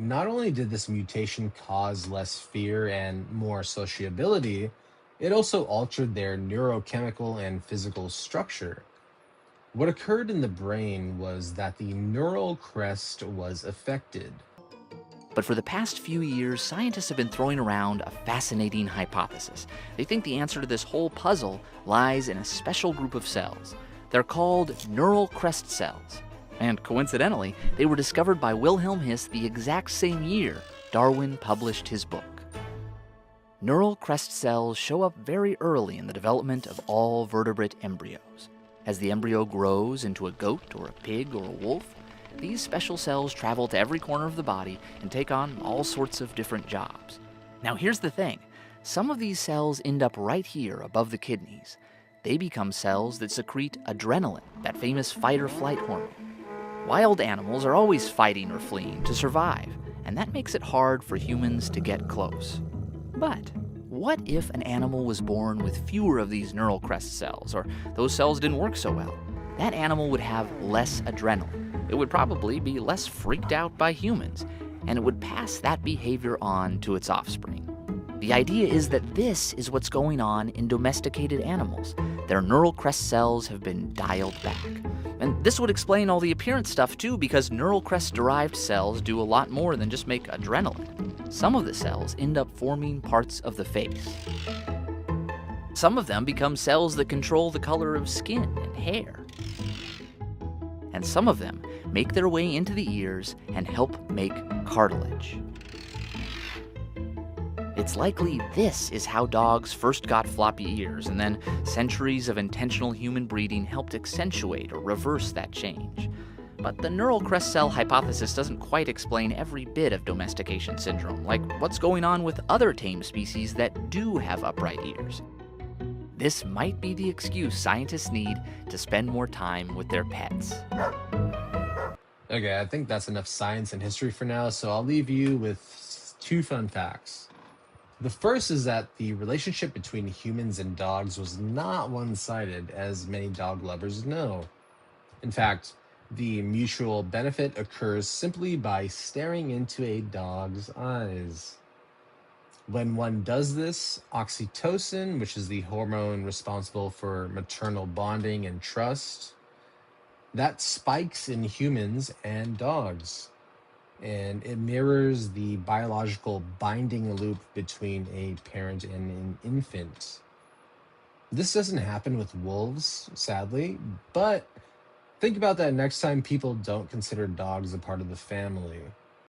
not only did this mutation cause less fear and more sociability, it also altered their neurochemical and physical structure. What occurred in the brain was that the neural crest was affected. But for the past few years, scientists have been throwing around a fascinating hypothesis. They think the answer to this whole puzzle lies in a special group of cells. They're called neural crest cells. And coincidentally, they were discovered by Wilhelm His the exact same year Darwin published his book. Neural crest cells show up very early in the development of all vertebrate embryos. As the embryo grows into a goat or a pig or a wolf, these special cells travel to every corner of the body and take on all sorts of different jobs. Now here's the thing. Some of these cells end up right here above the kidneys. They become cells that secrete adrenaline, that famous fight or flight hormone. Wild animals are always fighting or fleeing to survive, and that makes it hard for humans to get close. But what if an animal was born with fewer of these neural crest cells, or those cells didn't work so well? That animal would have less adrenaline. It would probably be less freaked out by humans, and it would pass that behavior on to its offspring. The idea is that this is what's going on in domesticated animals. Their neural crest cells have been dialed back. And this would explain all the appearance stuff too, because neural crest-derived cells do a lot more than just make adrenaline. Some of the cells end up forming parts of the face. Some of them become cells that control the color of skin and hair. And some of them make their way into the ears and help make cartilage. It's likely this is how dogs first got floppy ears, and then centuries of intentional human breeding helped accentuate or reverse that change. But the neural crest cell hypothesis doesn't quite explain every bit of domestication syndrome, like what's going on with other tame species that do have upright ears. This might be the excuse scientists need to spend more time with their pets. Okay, I think that's enough science and history for now, so I'll leave you with two fun facts. The first is that the relationship between humans and dogs was not one sided, as many dog lovers know. In fact, the mutual benefit occurs simply by staring into a dog's eyes. When one does this, oxytocin, which is the hormone responsible for maternal bonding and trust, that spikes in humans and dogs. And it mirrors the biological binding loop between a parent and an infant. This doesn't happen with wolves, sadly, but think about that next time people don't consider dogs a part of the family.